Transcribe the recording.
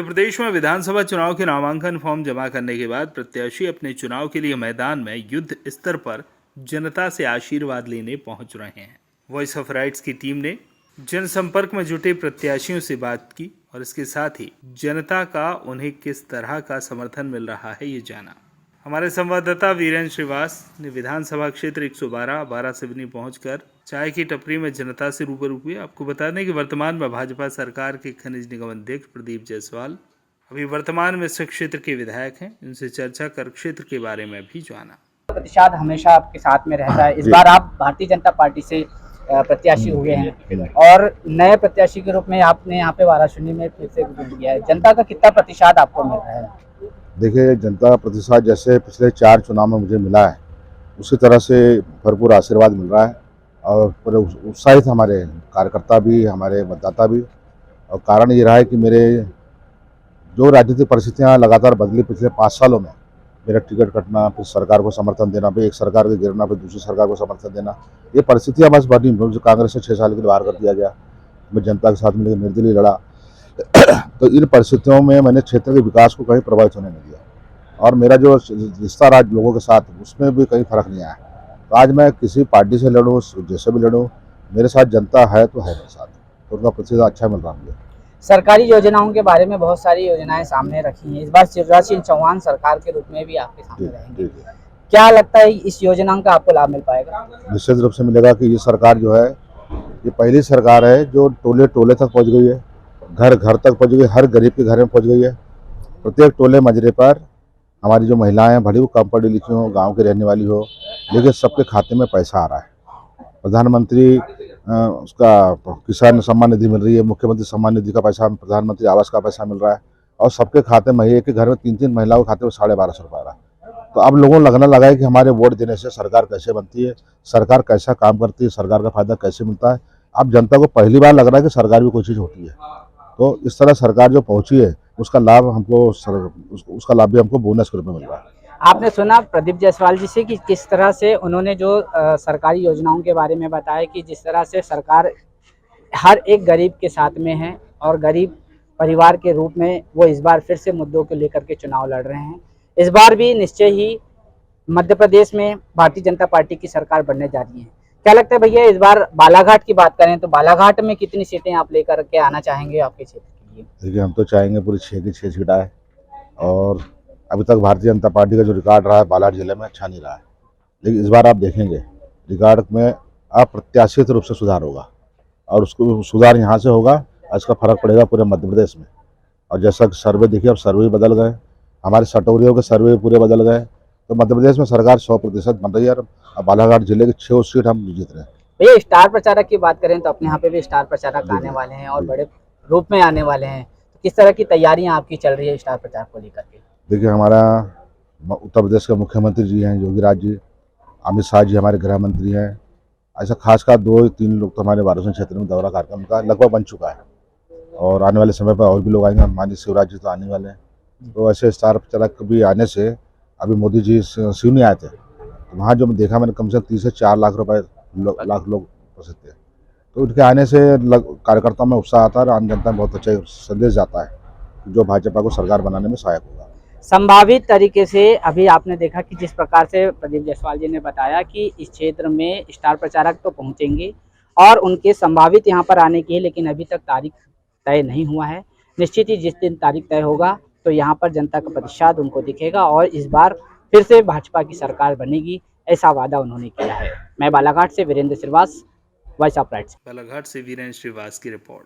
मध्य प्रदेश में विधानसभा चुनाव के नामांकन फॉर्म जमा करने के बाद प्रत्याशी अपने चुनाव के लिए मैदान में युद्ध स्तर पर जनता से आशीर्वाद लेने पहुंच रहे हैं। वॉइस ऑफ राइट्स की टीम ने जनसंपर्क में जुटे प्रत्याशियों से बात की और इसके साथ ही जनता का उन्हें किस तरह का समर्थन मिल रहा है ये जाना। हमारे संवाददाता वीरेंद्र श्रीवास ने विधानसभा क्षेत्र 112 बारासिवनी पहुंचकर चाय की टपरी में जनता से रूबरू हुए। आपको बता दें कि वर्तमान में भाजपा सरकार के खनिज निगम अध्यक्ष प्रदीप जायसवाल अभी वर्तमान में इस क्षेत्र के विधायक हैं। उनसे चर्चा कर क्षेत्र के बारे में भी जाना। प्रतिशत हमेशा आपके साथ में रहता है। इस बार आप भारतीय जनता पार्टी से प्रत्याशी हुए हैं और नए प्रत्याशी के रूप में आपने यहाँ पे वाराणसी में फिर से दिया है। जनता का कितना प्रतिशत आपको मिल रहा है? देखिए, जनता का प्रतिशत जैसे पिछले 4 चुनाव में मुझे मिला है उसी तरह से भरपूर आशीर्वाद मिल रहा है और पूरे उत्साहित हमारे कार्यकर्ता भी, हमारे मतदाता भी। और कारण ये रहा है कि मेरे जो राजनीतिक परिस्थितियाँ लगातार बदली पिछले 5 सालों में, मेरा टिकट कटना, फिर सरकार को समर्थन देना, फिर एक सरकार के गिरना, फिर दूसरी सरकार को समर्थन देना, ये परिस्थितियाँ बस बनी। मुझे कांग्रेस से 6 साल के लिए बाहर कर दिया गया, मैं जनता के साथ मिलकर निर्दलीय लड़ा। तो इन परिस्थितियों में मैंने क्षेत्र के विकास को कहीं प्रभावित होने नहीं दिया और मेरा जो रिश्ता रहा लोगों के साथ उसमें भी कहीं फर्क नहीं आया। तो आज मैं किसी पार्टी से लड़ूँ, जैसे भी लड़ूँ, मेरे साथ जनता है तो है मेरे साथ, तो उनका प्रतिशत अच्छा मिल रहा है मुझे। सरकारी योजनाओं के बारे में बहुत सारी योजनाएं सामने रखी हैं। इस बार शिवराज सिंह चौहान सरकार के रूप में भी आपके सामने रहेंगे। क्या लगता है इस योजना का आपको लाभ मिल पाएगा? निश्चित रूप से मिलेगा कि ये सरकार जो है, ये पहली सरकार है जो टोले टोले तक पहुँच गई है, घर घर तक पहुँच गई, हर गरीब के घर में पहुँच गई है। प्रत्येक टोले मजरे पर हमारी जो महिलाएं हैं, भले वो कम पढ़ी लिखी हो, गांव की रहने वाली हो, लेकिन सबके खाते में पैसा आ रहा है। प्रधानमंत्री उसका किसान सम्मान निधि मिल रही है, मुख्यमंत्री सम्मान निधि का पैसा, प्रधानमंत्री आवास का पैसा मिल रहा है और सबके खाते में, एक के घर में 3-3 महिलाओं के खाते में 1250 रुपये आ रहा है। तो अब लोगों को लगने लगा है कि हमारे वोट देने से सरकार कैसे बनती है, सरकार कैसा काम करती है, सरकार का फायदा कैसे मिलता है। अब जनता को पहली बार लग रहा है कि सरकार भी कोई चीज़ होती है। तो इस तरह सरकार जो पहुंची है उसका लाभ हमको, उसका लाभ भी हमको बोनस के रूप में मिल रहा है। आपने सुना प्रदीप जायसवाल जी से कि किस तरह से उन्होंने जो सरकारी योजनाओं के बारे में बताया कि जिस तरह से सरकार हर एक गरीब के साथ में है और गरीब परिवार के रूप में वो इस बार फिर से मुद्दों को लेकर के चुनाव लड़ रहे हैं। इस बार भी निश्चय ही मध्य प्रदेश में भारतीय जनता पार्टी की सरकार बनने जा रही है। क्या लगता है भैया, इस बार बालाघाट की बात करें तो बालाघाट में कितनी सीटें आप लेकर के आना चाहेंगे आपके क्षेत्र के लिए? देखिए, हम तो चाहेंगे पूरी 6 की 6 सीट आए और अभी तक भारतीय जनता पार्टी का जो रिकॉर्ड रहा है बालाघाट जिले में अच्छा नहीं रहा है, लेकिन इस बार आप देखेंगे रिकॉर्ड में अप्रत्याशित रूप से सुधार होगा और उसको सुधार यहाँ से होगा, इसका फर्क पड़ेगा पूरे मध्य प्रदेश में। और जैसा सर्वे देखिए, अब सर्वे बदल गए, हमारे सटोरियों के सर्वे पूरे बदल गए, तो मध्य प्रदेश में सरकार 100% बन रही है और बालाघाट जिले की 6 सीट हम जीत रहे हैं। भैया, स्टार प्रचारक की बात करें तो अपने यहाँ पे भी स्टार प्रचारक आने वाले हैं और बड़े रूप में आने वाले हैं। तो किस तरह की तैयारियां आपकी चल रही है स्टार प्रचार को लेकर के? देखिए, हमारा उत्तर प्रदेश के मुख्यमंत्री जी हैं योगी राज जी, अमित शाह जी हमारे गृह मंत्री हैं। ऐसा खासकर 2-3 लोग तो हमारे वाराणसी क्षेत्र में दौरा कार्यक्रम का लगभग बन चुका है और आने वाले समय पर और भी लोग आएंगे। माननीय शिवराज जी तो आने वाले हैं। तो ऐसे स्टार प्रचारक भी आने से, अभी मोदी जी सिवनी आए थे, तो वहाँ जो देखा मैंने, कम से कम 3 से 4 लाख लोग उपस्थित थे। तो उनके आने से कार्यकर्ताओं में उत्साह आता है और आम जनता में बहुत अच्छा संदेश जाता है जो भाजपा को सरकार बनाने में सहायक होगा। संभावित तरीके से अभी आपने देखा कि जिस प्रकार से प्रदीप जायसवाल जी ने बताया कि इस क्षेत्र में स्टार प्रचारक तो पहुंचेंगे और उनके संभावित यहां पर आने की है, लेकिन अभी तक तारीख तय नहीं हुआ है। निश्चित ही जिस दिन तारीख तय होगा तो यहां पर जनता का प्रतिशत उनको दिखेगा और इस बार फिर से भाजपा की सरकार बनेगी, ऐसा वादा उन्होंने किया है। मैं बालाघाट से Virendra Shrivas, voice of rights. Balaghat से वीरेंद्र श्रीवास की रिपोर्ट।